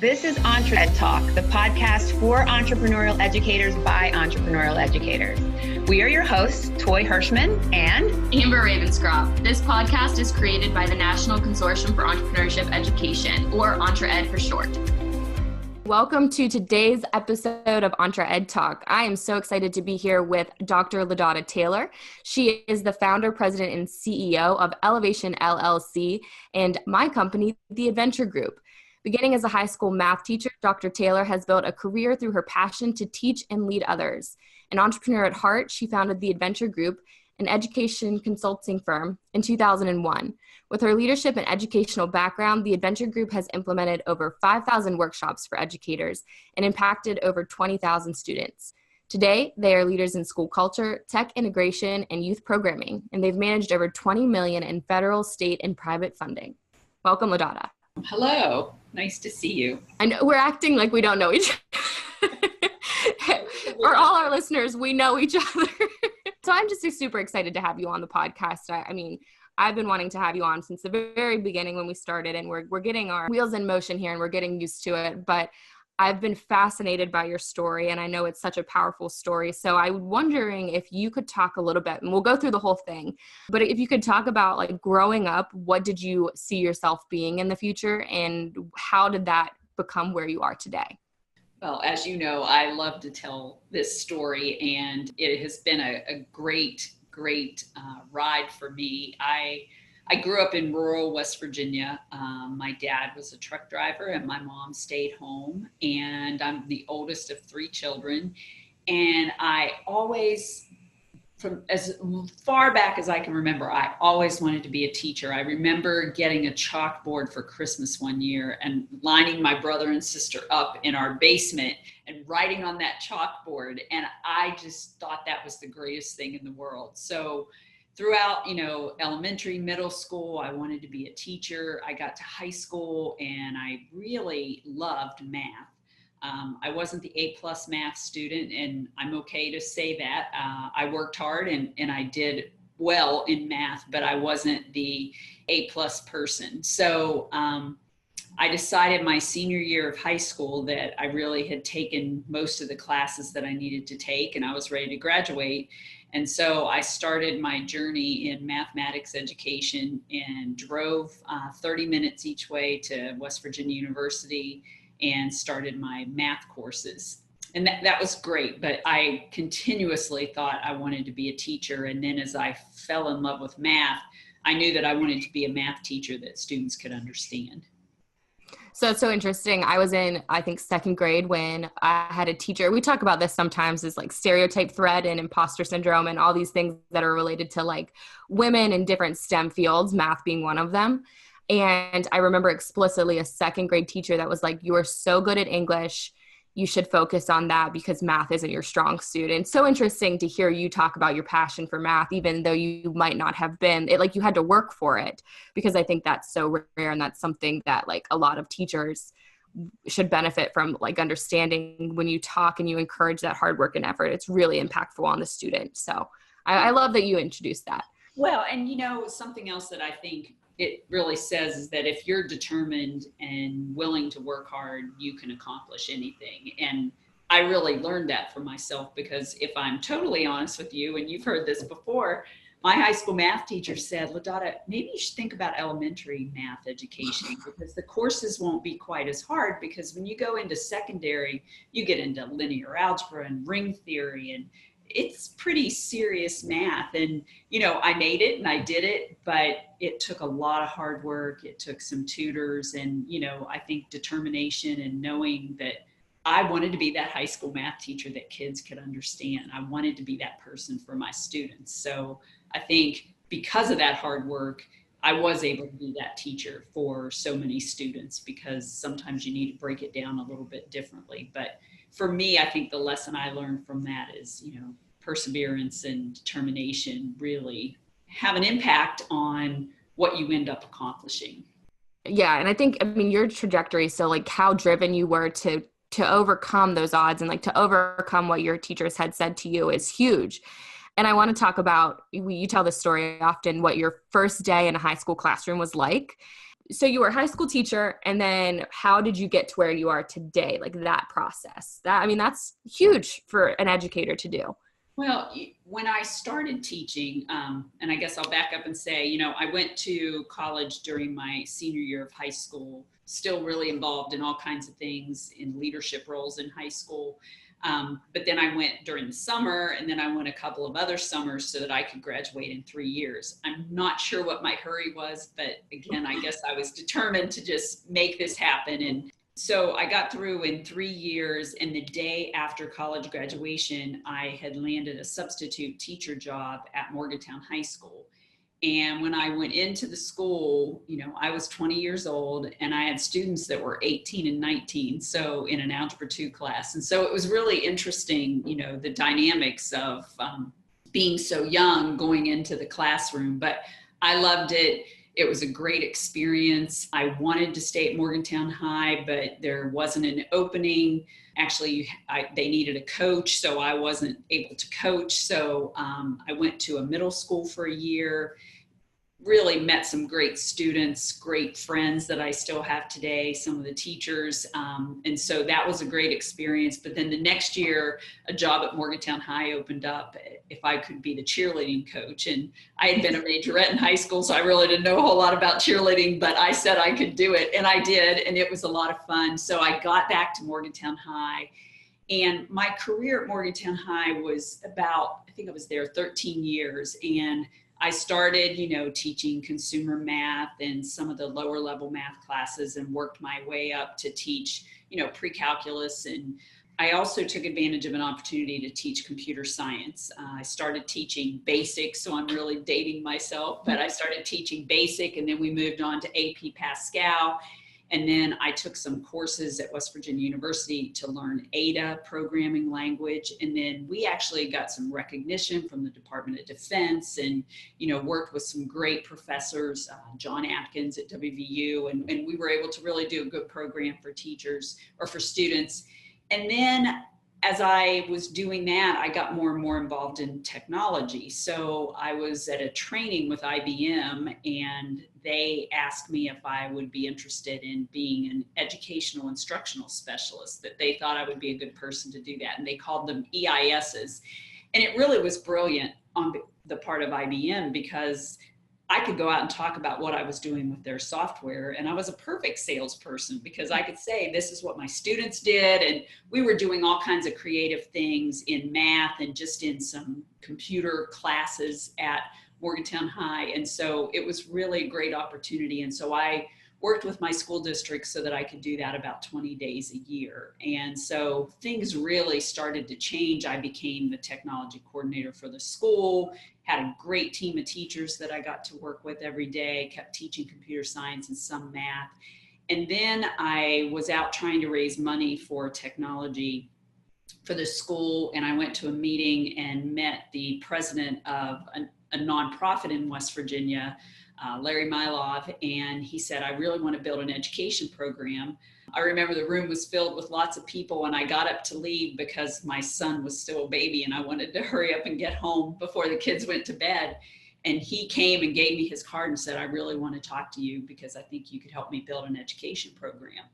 This is Entre Ed Talk, the podcast for entrepreneurial educators by entrepreneurial educators. We are your hosts, Toy Hirschman and Amber Ravenscroft. This podcast is created by the National Consortium for Entrepreneurship Education, or Entre Ed for short. Welcome to today's episode of Entre Ed Talk. I am so excited to be here with Dr. Lydotta Taylor. She is the founder, president, and CEO of L-evation LLC and my company, the EdVenture Group. Beginning as a high school math teacher, Dr. Taylor has built a career through her passion to teach and lead others. An entrepreneur at heart, she founded the EdVenture Group, an education consulting firm, in 2001. With her leadership and educational background, the EdVenture Group has implemented over 5,000 workshops for educators and impacted over 20,000 students. Today, they are leaders in school culture, tech integration, and youth programming, and they've managed over $20 million in federal, state, and private funding. Welcome, Lydotta. Hello. Nice to see you. I know we're acting like we don't know each other. For all our listeners, we know each other. So I'm just super excited to have you on the podcast. I mean, I've been wanting to have you on since the very beginning when we started, and we're getting our wheels in motion here and we're getting used to it. But I've been fascinated by your story, and I know it's such a powerful story. So I was wondering if you could talk a little bit, and we'll go through the whole thing, but if you could talk about, like, growing up, what did you see yourself being in the future, and how did that become where you are today? Well, as you know, I love to tell this story, and it has been a great ride for me. I grew up in rural West Virginia. My dad was a truck driver and my mom stayed home, and I'm the oldest of three children. And I always, from as far back as I can remember, I always wanted to be a teacher. I remember getting a chalkboard for Christmas one year and lining my brother and sister up in our basement and writing on that chalkboard. And I just thought that was the greatest thing in the world. So throughout, elementary, middle school, I wanted to be a teacher. I got to high school and I really loved math. I wasn't the A+ math student, and I'm okay to say that. I worked hard and I did well in math, but I wasn't the A+ person. So I decided my senior year of high school that I really had taken most of the classes that I needed to take, and I was ready to graduate. And so I started my journey in mathematics education and drove 30 minutes each way to West Virginia University and started my math courses. And that was great, but I continuously thought I wanted to be a teacher. And then as I fell in love with math, I knew that I wanted to be a math teacher that students could understand. So it's so interesting. I was in, I think, second grade when I had a teacher. We talk about this sometimes as like stereotype threat and imposter syndrome and all these things that are related to like women in different STEM fields, math being one of them. And I remember explicitly a second grade teacher that was like, you are so good at English, you should focus on that because math isn't your strong suit. And so interesting to hear you talk about your passion for math, even though you might not have been, like you had to work for it, because I think that's so rare. And that's something that like a lot of teachers should benefit from, like understanding when you talk and you encourage that hard work and effort, it's really impactful on the student. So I love that you introduced that. Well, and something else that I think it really says is that if you're determined and willing to work hard, you can accomplish anything. And I really learned that for myself, because if I'm totally honest with you, and you've heard this before, my high school math teacher said, Lydotta, maybe you should think about elementary math education, because the courses won't be quite as hard, because when you go into secondary, you get into linear algebra and ring theory, and it's pretty serious math. And, I made it and I did it, but it took a lot of hard work. It took some tutors and, I think determination and knowing that I wanted to be that high school math teacher that kids could understand. I wanted to be that person for my students. So I think because of that hard work, I was able to be that teacher for so many students, because sometimes you need to break it down a little bit differently. But for me, I think the lesson I learned from that is, perseverance and determination really have an impact on what you end up accomplishing. Yeah. And I think, your trajectory, so like how driven you were to overcome those odds and like to overcome what your teachers had said to you is huge. And I want to talk about, you tell this story often, what your first day in a high school classroom was like. So you were a high school teacher, and then how did you get to where you are today? Like that process, that's huge for an educator to do. Well, when I started teaching, and I guess I'll back up and say, I went to college during my senior year of high school, still really involved in all kinds of things in leadership roles in high school. But then I went during the summer, and then I went a couple of other summers so that I could graduate in 3 years. I'm not sure what my hurry was, but again, I guess I was determined to just make this happen. And so I got through in 3 years, and the day after college graduation, I had landed a substitute teacher job at Morgantown High School. And when I went into the school, I was 20 years old, and I had students that were 18 and 19, so in an Algebra 2 class. And so it was really interesting, the dynamics of being so young going into the classroom. But I loved it. It was a great experience. I wanted to stay at Morgantown High, but there wasn't an opening. Actually, they needed a coach, so I wasn't able to coach. So I went to a middle school for a year, really met some great students, great friends that I still have today, some of the teachers. And so that was a great experience. But then the next year, a job at Morgantown High opened up if I could be the cheerleading coach. And I had been a majorette in high school, so I really didn't know a whole lot about cheerleading, but I said I could do it, and I did, and it was a lot of fun. So I got back to Morgantown High. And my career at Morgantown High was about, I think I was there 13 years. And I started, teaching consumer math and some of the lower level math classes, and worked my way up to teach, pre-calculus. And I also took advantage of an opportunity to teach computer science. I started teaching basic, so I'm really dating myself, but I started teaching basic, and then we moved on to AP Pascal. And then I took some courses at West Virginia University to learn Ada programming language. And then we actually got some recognition from the Department of Defense, and, worked with some great professors, John Atkins at WVU. And we were able to really do a good program for teachers or for students. And then as I was doing that, I got more and more involved in technology. So I was at a training with IBM, and they asked me if I would be interested in being an educational instructional specialist, that they thought I would be a good person to do that. And they called them EISs. And it really was brilliant on the part of IBM, because I could go out and talk about what I was doing with their software. And I was a perfect salesperson, because I could say, this is what my students did. And we were doing all kinds of creative things in math and just in some computer classes at Morgantown High. And so it was really a great opportunity. And so I worked with my school district so that I could do that about 20 days a year. And so things really started to change. I became the technology coordinator for the school, had a great team of teachers that I got to work with every day, kept teaching computer science and some math. And then I was out trying to raise money for technology for the school. And I went to a meeting and met the president of a nonprofit in West Virginia, Larry Mylov, and he said, I really want to build an education program. I remember the room was filled with lots of people, and I got up to leave because my son was still a baby and I wanted to hurry up and get home before the kids went to bed. And he came and gave me his card and said, I really want to talk to you because I think you could help me build an education program.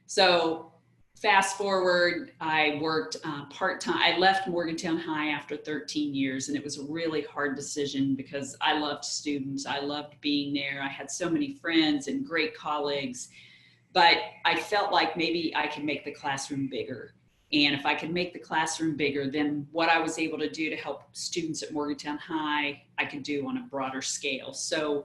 So fast forward, I worked part-time. I left Morgantown High after 13 years, and it was a really hard decision because I loved students. I loved being there. I had so many friends and great colleagues, but I felt like maybe I could make the classroom bigger. And if I could make the classroom bigger, then what I was able to do to help students at Morgantown High, I could do on a broader scale. So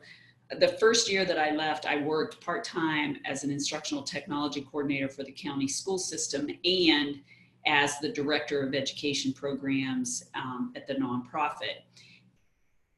the first year that I left, I worked part-time as an instructional technology coordinator for the county school system and as the director of education programs at the nonprofit.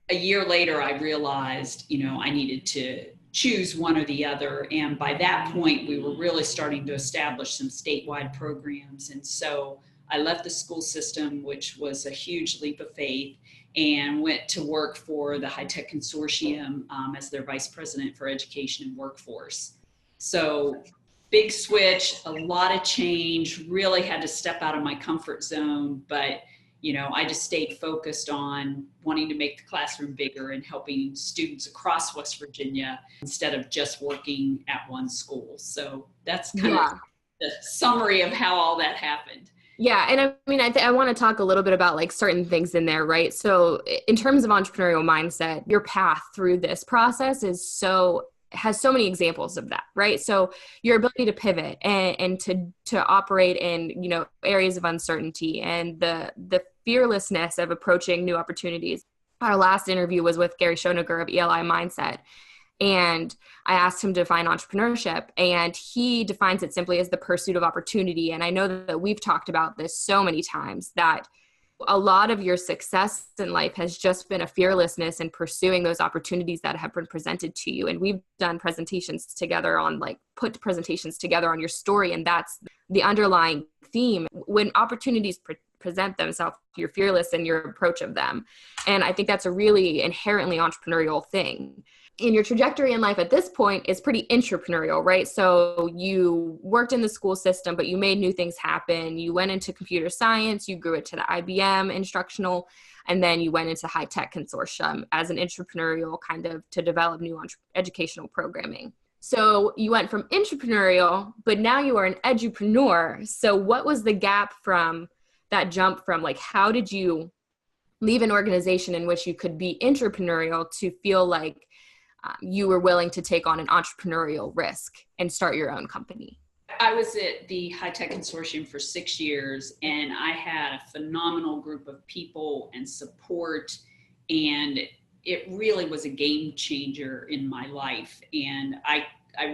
A year later, I realized, I needed to choose one or the other. And by that point, we were really starting to establish some statewide programs. And so I left the school system, which was a huge leap of faith, and went to work for the High Tech Consortium as their vice president for education and workforce. So big switch, a lot of change, really had to step out of my comfort zone, but I just stayed focused on wanting to make the classroom bigger and helping students across West Virginia instead of just working at one school. So that's kind of the summary of how all that happened. Yeah. And I mean, I want to talk a little bit about like certain things in there, right? So in terms of entrepreneurial mindset, your path through this process has so many examples of that, right? So your ability to pivot and to operate in, areas of uncertainty and the fearlessness of approaching new opportunities. Our last interview was with Gary Schoeniger of ELI Mindset. And I asked him to define entrepreneurship, and he defines it simply as the pursuit of opportunity. And I know that we've talked about this so many times, that a lot of your success in life has just been a fearlessness in pursuing those opportunities that have been presented to you. And we've done presentations together on put presentations together on your story. And that's the underlying theme. When opportunities present themselves, you're fearless in your approach of them. And I think that's a really inherently entrepreneurial thing. And your trajectory in life at this point is pretty entrepreneurial, right? So you worked in the school system, but you made new things happen. You went into computer science, you grew it to the IBM instructional, and then you went into high tech consortium as an entrepreneurial kind of to develop new educational programming. So you went from entrepreneurial, but now you are an edupreneur. So what was the gap from that jump from how did you leave an organization in which you could be entrepreneurial to feel like you were willing to take on an entrepreneurial risk and start your own company? I was at the High Tech Consortium for 6 years, and I had a phenomenal group of people and support, and it really was a game changer in my life. And I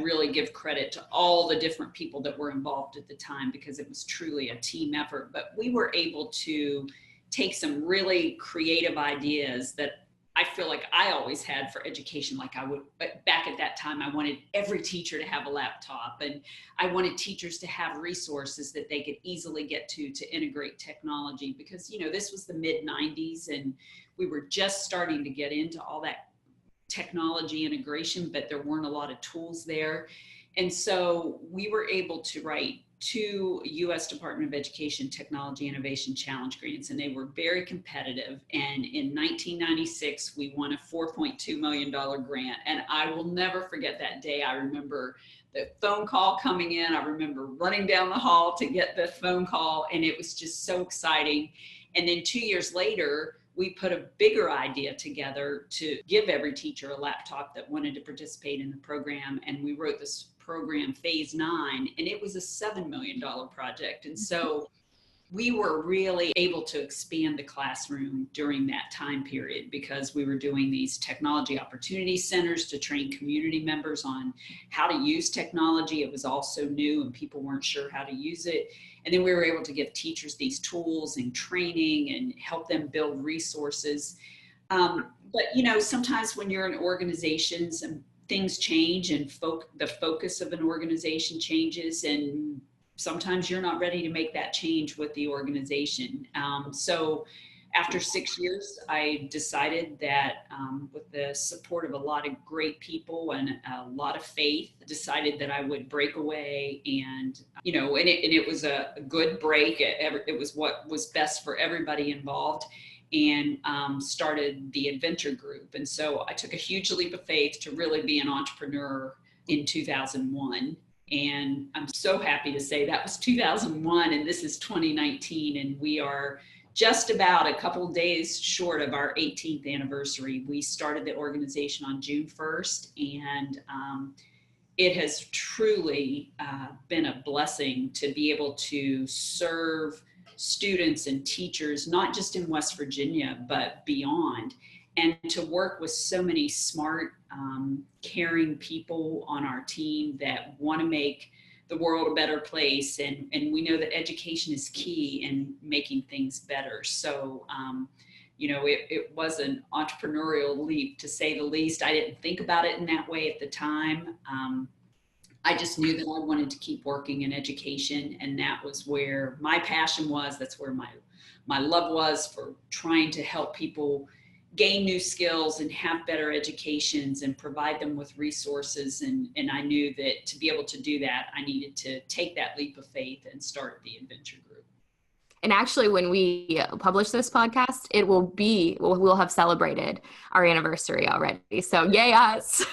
really give credit to all the different people that were involved at the time, because it was truly a team effort. But we were able to take some really creative ideas that I feel like I always had for education. Back at that time, I wanted every teacher to have a laptop, and I wanted teachers to have resources that they could easily get to integrate technology, because, this was the mid 90s and we were just starting to get into all that technology integration, but there weren't a lot of tools there. And so we were able to write 2 U.S. Department of Education Technology Innovation Challenge grants, and they were very competitive. And in 1996, we won a $4.2 million grant. And I will never forget that day. I remember the phone call coming in. I remember running down the hall to get the phone call, and it was just so exciting. And then 2 years later, we put a bigger idea together to give every teacher a laptop that wanted to participate in the program. And we wrote this program Phase 9, and it was a $7 million project. And so we were really able to expand the classroom during that time period, because we were doing these technology opportunity centers to train community members on how to use technology. It was all so new and people weren't sure how to use it. And then we were able to give teachers these tools and training and help them build resources. But sometimes when you're in organizations and things change and the focus of an organization changes, and sometimes you're not ready to make that change with the organization. So after 6 years, I decided that with the support of a lot of great people and a lot of faith, decided that I would break away, and it was a good break. It was what was best for everybody involved, and started the EdVenture Group. And so I took a huge leap of faith to really be an entrepreneur in 2001. And I'm so happy to say that was 2001 and this is 2019, and we are just about a couple of days short of our 18th anniversary. We started the organization on June 1st, and it has truly been a blessing to be able to serve students and teachers, not just in West Virginia, but beyond, and to work with so many smart, caring people on our team that want to make the world a better place. And we know that education is key in making things better. So, it was an entrepreneurial leap, to say the least. I didn't think about it in that way at the time. I just knew that I wanted to keep working in education, and that was where my passion was. That's where my love was, for trying to help people gain new skills and have better educations and provide them with resources. And I knew that to be able to do that, I needed to take that leap of faith and start the EdVenture Group. And actually, when we publish this podcast, we'll have celebrated our anniversary already. So yay us.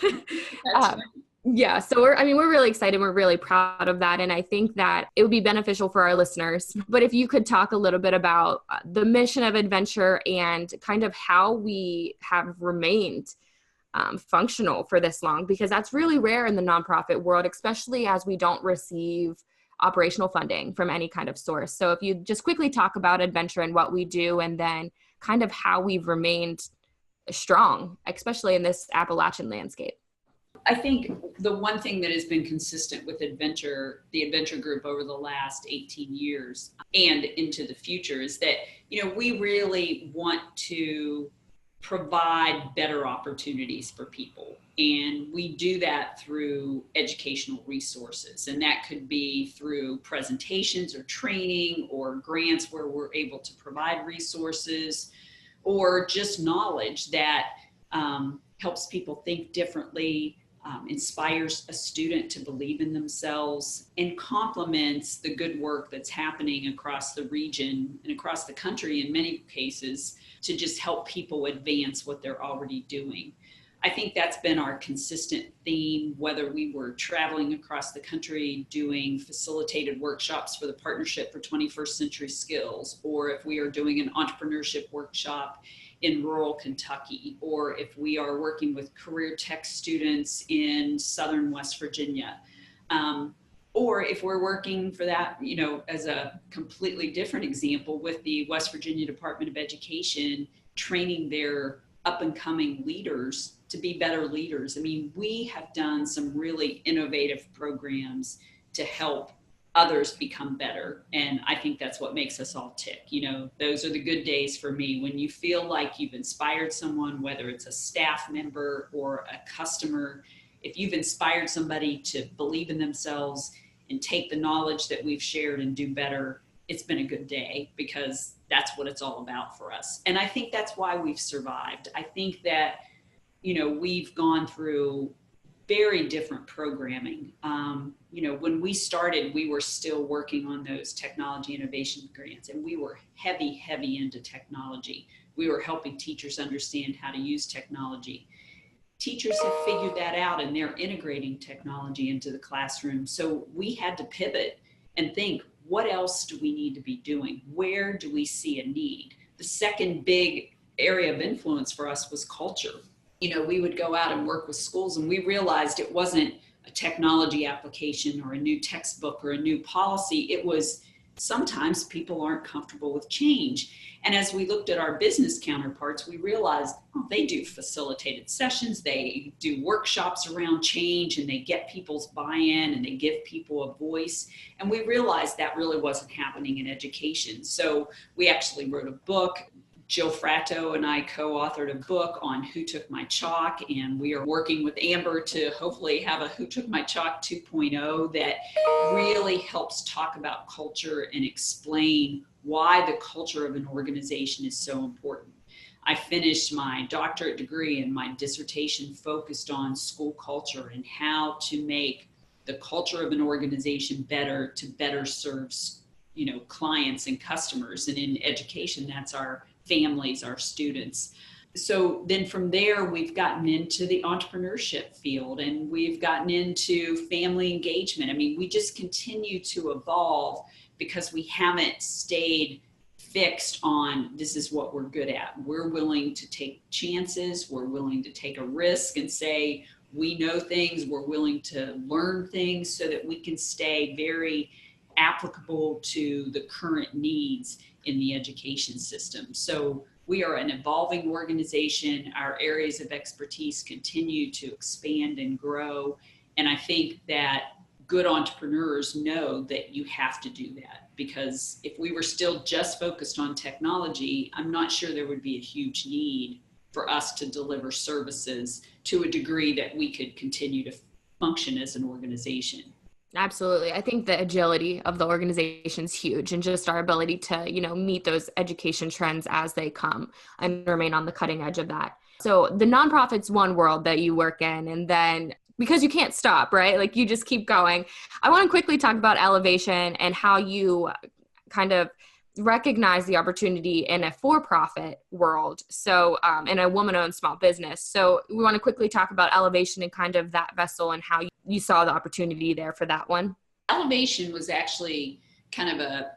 Yeah. So we're really excited. We're really proud of that. And I think that it would be beneficial for our listeners. But if you could talk a little bit about the mission of EdVenture and kind of how we have remained functional for this long, because that's really rare in the nonprofit world, especially as we don't receive operational funding from any kind of source. So if you just quickly talk about EdVenture and what we do, and then kind of how we've remained strong, especially in this Appalachian landscape. I think the one thing that has been consistent with the EdVenture Group over the last 18 years and into the future is that, we really want to provide better opportunities for people. And we do that through educational resources. And that could be through presentations or training or grants where we're able to provide resources, or just knowledge that helps people think differently, inspires a student to believe in themselves, and complements the good work that's happening across the region and across the country in many cases to just help people advance what they're already doing. I think that's been our consistent theme, whether we were traveling across the country doing facilitated workshops for the Partnership for 21st Century Skills, or if we are doing an entrepreneurship workshop in rural Kentucky, or if we are working with career tech students in southern West Virginia, or if we're working for that, as a completely different example with the West Virginia Department of Education, training their up and coming leaders to be better leaders. We have done some really innovative programs to help others become better. And I think that's what makes us all tick. Those are the good days for me, when you feel like you've inspired someone, whether it's a staff member or a customer. If you've inspired somebody to believe in themselves and take the knowledge that we've shared and do better, it's been a good day, because that's what it's all about for us. And I think that's why we've survived. I think that, we've gone through very different programming. When we started, we were still working on those technology innovation grants, and we were heavy into technology. We were helping teachers understand how to use technology. Teachers have figured that out, and they're integrating technology into the classroom. So we had to pivot and think, what else do we need to be doing? Where do we see a need? The second big area of influence for us was culture. We would go out and work with schools, and we realized it wasn't a technology application or a new textbook or a new policy. It was sometimes people aren't comfortable with change. And as we looked at our business counterparts, we realized they do facilitated sessions, they do workshops around change, and they get people's buy-in and they give people a voice. And we realized that really wasn't happening in education. So we actually wrote a book. Jill Fratto and I co-authored a book on Who Took My Chalk, and we are working with Amber to hopefully have a Who Took My Chalk 2.0 that really helps talk about culture and explain why the culture of an organization is so important. I finished my doctorate degree, and my dissertation focused on school culture and how to make the culture of an organization better to better serve, clients and customers. And in education, that's our families, our students. So then from there, we've gotten into the entrepreneurship field, and we've gotten into family engagement. We just continue to evolve because we haven't stayed fixed on this is what we're good at. We're willing to take chances. We're willing to take a risk and say, we know things. We're willing to learn things so that we can stay very applicable to the current needs in the education system. So we are an evolving organization. Our areas of expertise continue to expand and grow. And I think that good entrepreneurs know that you have to do that, because if we were still just focused on technology, I'm not sure there would be a huge need for us to deliver services to a degree that we could continue to function as an organization. Absolutely. I think the agility of the organization is huge, and just our ability to, meet those education trends as they come and remain on the cutting edge of that. So the nonprofit's one world that you work in, and then because you can't stop, right? Like you just keep going. I want to quickly talk about L-evation and how you kind of recognize the opportunity in a for-profit world. So, in a woman-owned small business. So we want to quickly talk about L-evation and kind of that vessel and how you saw the opportunity there for that one. L-evation was actually kind of a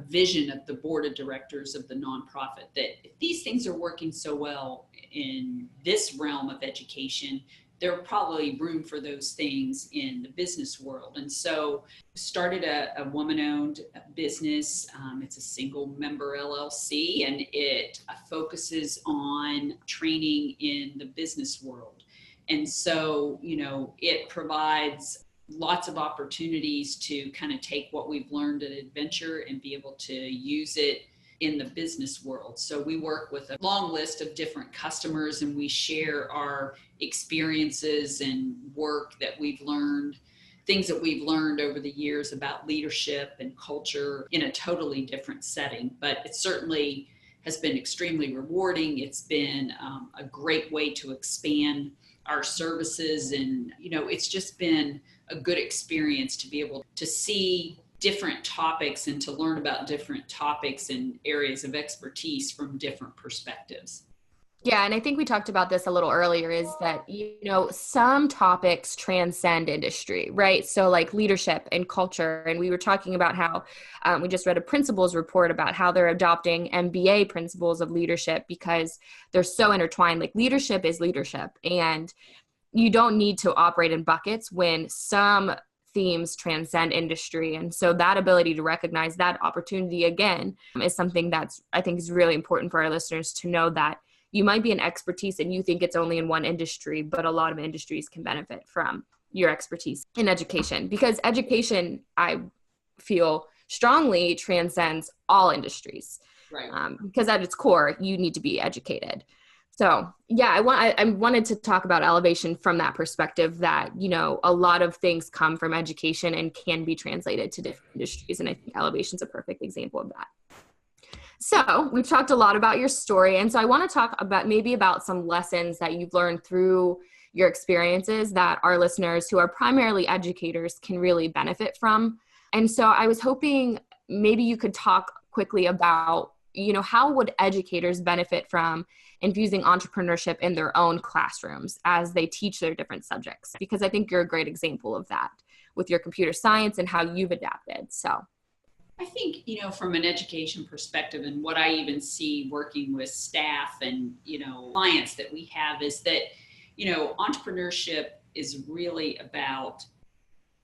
vision of the board of directors of the nonprofit, that if these things are working so well in this realm of education, there's probably room for those things in the business world. And so started a woman-owned business. It's a single member LLC, and it focuses on training in the business world. And so, it provides lots of opportunities to kind of take what we've learned at EdVenture and be able to use it in the business world. So we work with a long list of different customers, and we share our experiences and work that we've learned, things that we've learned over the years about leadership and culture in a totally different setting. But it certainly has been extremely rewarding. It's been a great way to expand our services, and it's just been a good experience to be able to see different topics and to learn about different topics and areas of expertise from different perspectives. Yeah, and I think we talked about this a little earlier, is that, some topics transcend industry, right? So like leadership and culture. And we were talking about how we just read a principals report about how they're adopting MBA principles of leadership because they're so intertwined. Like leadership is leadership, and you don't need to operate in buckets when some themes transcend industry. And so that ability to recognize that opportunity again is something that's, I think, is really important for our listeners to know, that you might be an expertise and you think it's only in one industry, but a lot of industries can benefit from your expertise in education, because education, I feel strongly, transcends all industries. Right. Because at its core, you need to be educated. So yeah, I wanted to talk about L-evation from that perspective, that, a lot of things come from education and can be translated to different industries. And I think L-evation is a perfect example of that. So we've talked a lot about your story. And so I want to talk about some lessons that you've learned through your experiences that our listeners, who are primarily educators, can really benefit from. And so I was hoping maybe you could talk quickly about, how would educators benefit from infusing entrepreneurship in their own classrooms as they teach their different subjects? Because I think you're a great example of that with your computer science and how you've adapted. So I think, from an education perspective, and what I even see working with staff and, clients that we have, is that, entrepreneurship is really about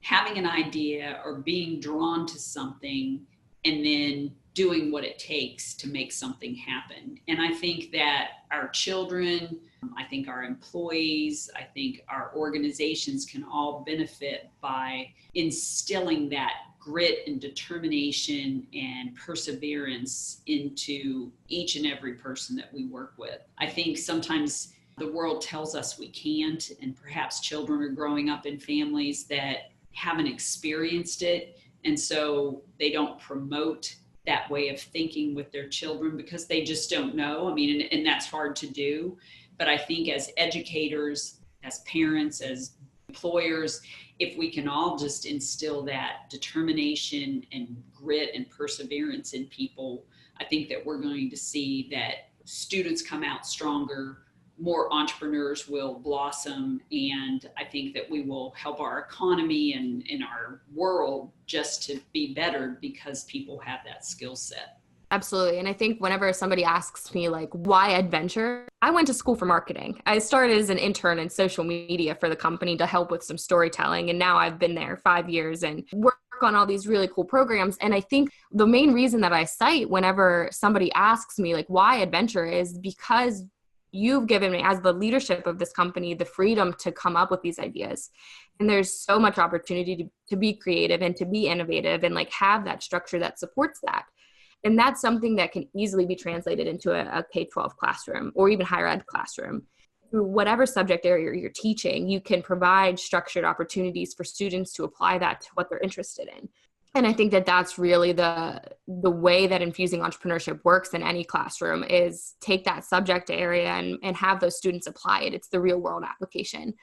having an idea or being drawn to something and then doing what it takes to make something happen. And I think that our children, I think our employees, I think our organizations can all benefit by instilling that grit and determination and perseverance into each and every person that we work with. I think sometimes the world tells us we can't, and perhaps children are growing up in families that haven't experienced it, and so they don't promote that way of thinking with their children because they just don't know. I mean, and that's hard to do. But I think as educators, as parents, as employers, if we can all just instill that determination and grit and perseverance in people, I think that we're going to see that students come out stronger, more entrepreneurs will blossom, and I think that we will help our economy and in our world just to be better because people have that skill set. Absolutely. And I think whenever somebody asks me, like, why EdVenture? I went to school for marketing. I started as an intern in social media for the company to help with some storytelling. And now I've been there 5 years and work on all these really cool programs. And I think the main reason that I cite whenever somebody asks me, like, why EdVenture, is because you've given me, as the leadership of this company, the freedom to come up with these ideas. And there's so much opportunity to be creative and to be innovative and have that structure that supports that. And that's something that can easily be translated into a K-12 classroom or even higher ed classroom. Through whatever subject area you're teaching, you can provide structured opportunities for students to apply that to what they're interested in. And I think that that's really the way that infusing entrepreneurship works in any classroom, is take that subject area and have those students apply it. It's the real world application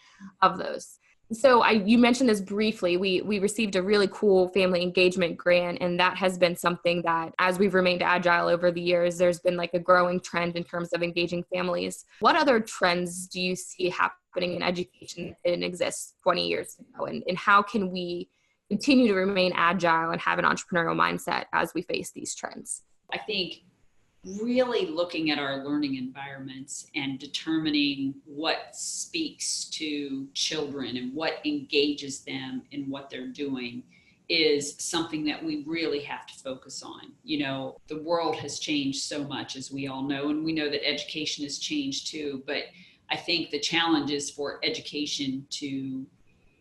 of those. So you mentioned this briefly. We received a really cool family engagement grant, and that has been something that, as we've remained agile over the years, there's been like a growing trend in terms of engaging families. What other trends do you see happening in education that didn't exist 20 years ago? And how can we continue to remain agile and have an entrepreneurial mindset as we face these trends? I think really looking at our learning environments and determining what speaks to children and what engages them in what they're doing is something that we really have to focus on. You know, the world has changed so much, as we all know, and we know that education has changed too. But I think the challenge is for education to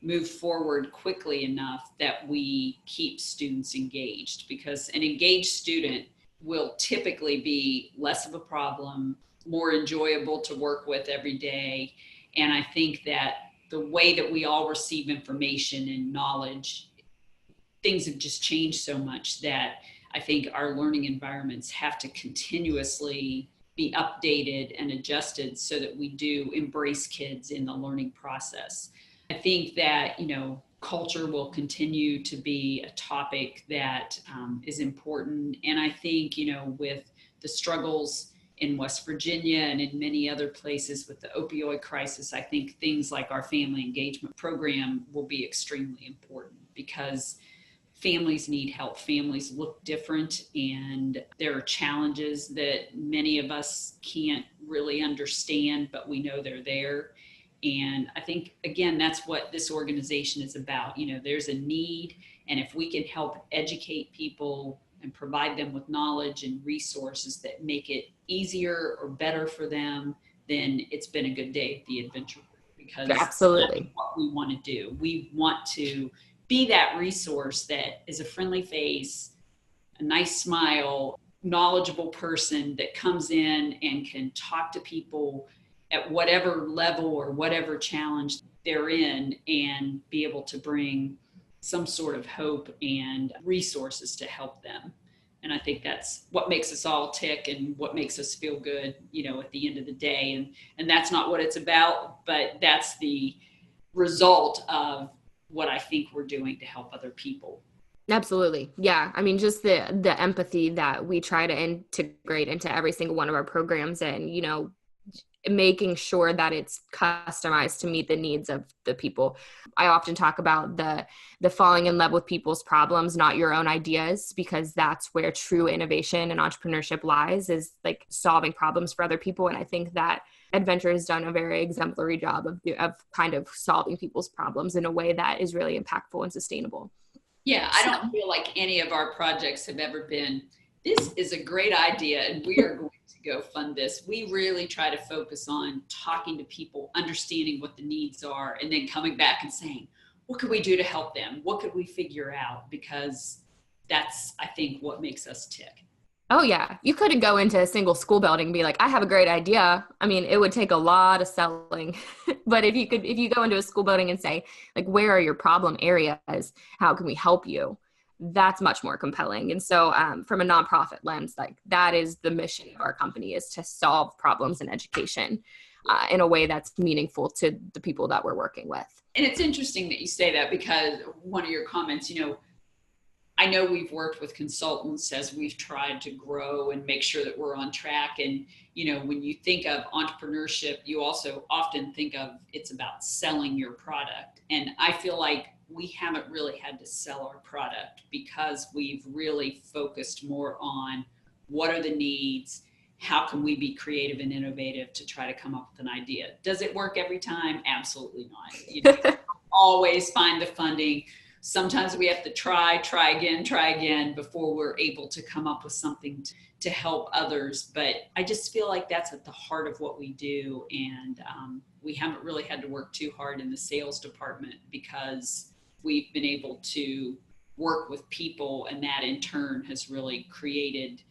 move forward quickly enough that we keep students engaged, because an engaged student will typically be less of a problem, more enjoyable to work with every day. And I think that the way that we all receive information and knowledge, things have just changed so much that I think our learning environments have to continuously be updated and adjusted so that we do embrace kids in the learning process. I think that, you know, culture will continue to be a topic that is important. And I think, you know, with the struggles in West Virginia and in many other places with the opioid crisis, I think things like our family engagement program will be extremely important, because families need help. Families look different, and there are challenges that many of us can't really understand, but we know they're there. And I think, again, that's what this organization is about. You know, there's a need, and if we can help educate people and provide them with knowledge and resources that make it easier or better for them, then it's been a good day at the EdVenture Group, because absolutely, that's what we want to do. We want to be that resource that is a friendly face, a nice smile, knowledgeable person that comes in and can talk to people at whatever level or whatever challenge they're in, and be able to bring some sort of hope and resources to help them. And I think that's what makes us all tick and what makes us feel good, you know, at the end of the day. And that's not what it's about, but that's the result of what I think we're doing to help other people. Absolutely. Yeah. I mean, just the empathy that we try to integrate into every single one of our programs, and, you know, making sure that it's customized to meet the needs of the people. I often talk about the falling in love with people's problems, not your own ideas, because that's where true innovation and entrepreneurship lies, is like solving problems for other people. And I think that EdVenture has done a very exemplary job of kind of solving people's problems in a way that is really impactful and sustainable. Yeah, I don't feel like any of our projects have ever been, this is a great idea and we are going to go fund this. We really try to focus on talking to people, understanding what the needs are, and then coming back and saying, what could we do to help them? What could we figure out? Because that's, I think, what makes us tick. Oh yeah. You couldn't go into a single school building and be like, I have a great idea. I mean, it would take a lot of selling, but if you go into a school building and say, like, where are your problem areas? How can we help you? That's much more compelling. And so from a nonprofit lens, like, that is the mission of our company, is to solve problems in education in a way that's meaningful to the people that we're working with. And it's interesting that you say that, because one of your comments, you know, I know we've worked with consultants as we've tried to grow and make sure that we're on track. And, you know, when you think of entrepreneurship, you also often think of it's about selling your product. And I feel like we haven't really had to sell our product, because we've really focused more on what are the needs, how can we be creative and innovative to try to come up with an idea. Does it work every time? Absolutely not. You know, always find the funding. Sometimes we have to try again before we're able to come up with something to help others. But I just feel like that's at the heart of what we do. And we haven't really had to work too hard in the sales department, because we've been able to work with people, and that in turn has really created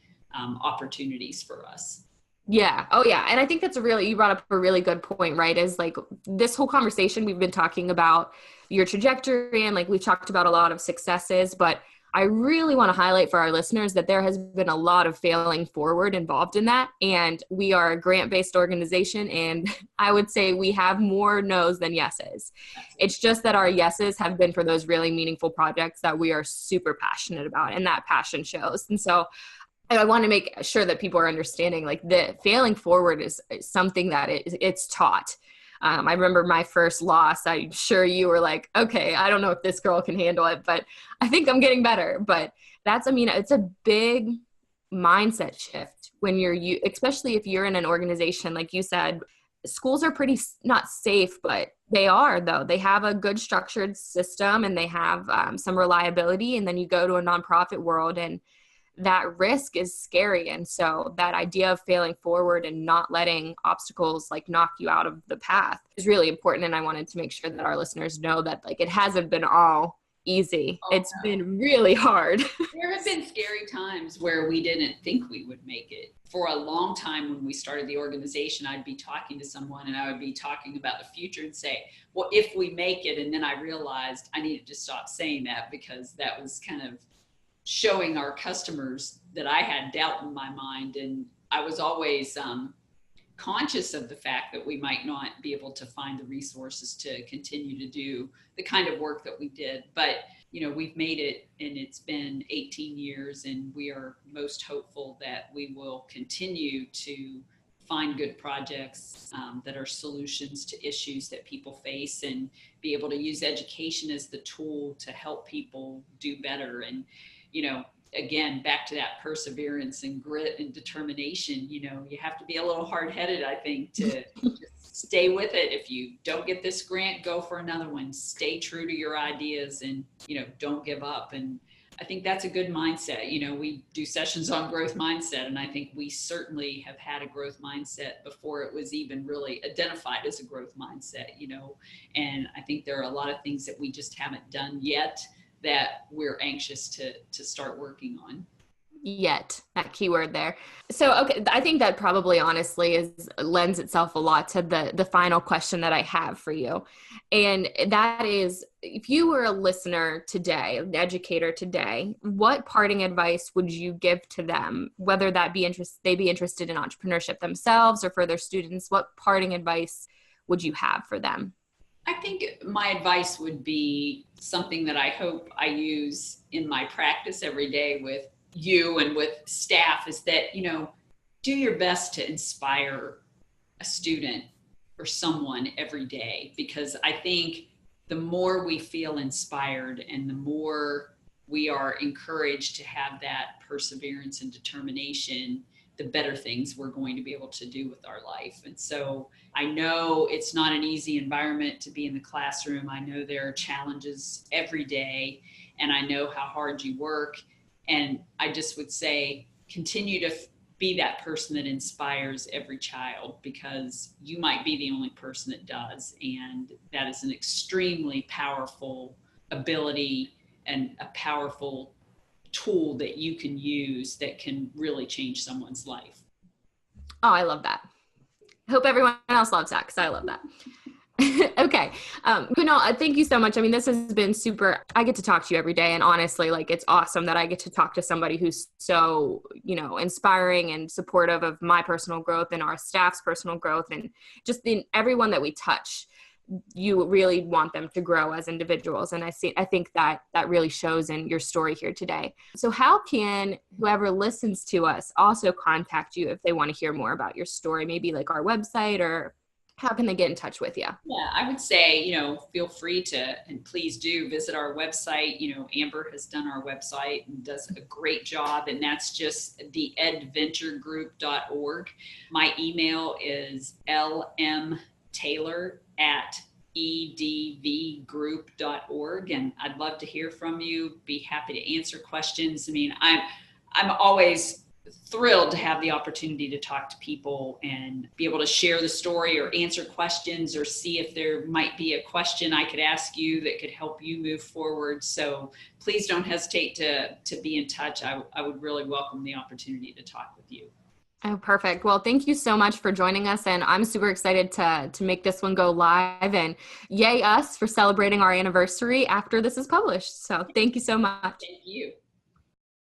opportunities for us. Yeah. Oh yeah. And I think you brought up a really good point, right? Is like, this whole conversation, we've been talking about your trajectory, and like, we've talked about a lot of successes, but I really want to highlight for our listeners that there has been a lot of failing forward involved in that. And we are a grant-based organization. And I would say we have more no's than yeses. It's just that our yeses have been for those really meaningful projects that we are super passionate about, and that passion shows. And so I want to make sure that people are understanding, like, the failing forward is something that it's taught. I remember my first loss. I'm sure you were like, okay, I don't know if this girl can handle it, but I think I'm getting better. But it's a big mindset shift when especially if you're in an organization, like you said. Schools are pretty not safe, but they are, though. They have a good structured system, and they have some reliability. And then you go to a nonprofit world, and that risk is scary. And so that idea of failing forward and not letting obstacles like knock you out of the path is really important. And I wanted to make sure that our listeners know that, like, it hasn't been all easy. It's been really hard. There have been scary times where we didn't think we would make it. For a long time, when we started the organization, I'd be talking to someone and I would be talking about the future and say, well, if we make it. And then I realized I needed to stop saying that, because that was kind of showing our customers that I had doubt in my mind. And I was always conscious of the fact that we might not be able to find the resources to continue to do the kind of work that we did. But, we've made it, and it's been 18 years, and we are most hopeful that we will continue to find good projects that are solutions to issues that people face, and be able to use education as the tool to help people do better. And again, back to that perseverance and grit and determination, you have to be a little hard-headed, I think, to just stay with it. If you don't get this grant, go for another one. Stay true to your ideas, and, don't give up. And I think that's a good mindset. We do sessions on growth mindset, and I think we certainly have had a growth mindset before it was even really identified as a growth mindset, and I think there are a lot of things that we just haven't done yet that we're anxious to start working on. Yet, that keyword there. So, okay, I think that probably honestly lends itself a lot to the final question that I have for you. And that is, if you were a listener today, an educator today, what parting advice would you give to them, whether that be they be interested in entrepreneurship themselves or for their students? What parting advice would you have for them? I think my advice would be something that I hope I use in my practice every day with you and with staff, is that, do your best to inspire a student or someone every day, because I think the more we feel inspired and the more we are encouraged to have that perseverance and determination, the better things we're going to be able to do with our life. And so I know it's not an easy environment to be in the classroom. I know there are challenges every day, and I know how hard you work. And I just would say, continue to be that person that inspires every child, because you might be the only person that does. And that is an extremely powerful ability and a powerful tool that you can use that can really change someone's life. Oh, I love that. I hope everyone else loves that, because I love that. Okay. Thank you so much. I mean, this has been super. I get to talk to you every day, and honestly, like, it's awesome that I get to talk to somebody who's so, inspiring and supportive of my personal growth and our staff's personal growth, and just in everyone that we touch. You really want them to grow as individuals. And I think that really shows in your story here today. So how can whoever listens to us also contact you if they want to hear more about your story, maybe like our website, or how can they get in touch with you? Yeah, I would say, feel free to, and please do visit our website. Amber has done our website and does a great job, and that's just the edventuregroup.org. My email is lmtaylor@edvgroup.org, and I'd love to hear from you. Be happy to answer questions. I mean, I'm always thrilled to have the opportunity to talk to people and be able to share the story or answer questions or see if there might be a question I could ask you that could help you move forward. So please don't hesitate to be in touch. I would really welcome the opportunity to talk with you. Oh, perfect. Well, thank you so much for joining us. And I'm super excited to make this one go live, and yay us for celebrating our anniversary after this is published. So thank you so much. Thank you.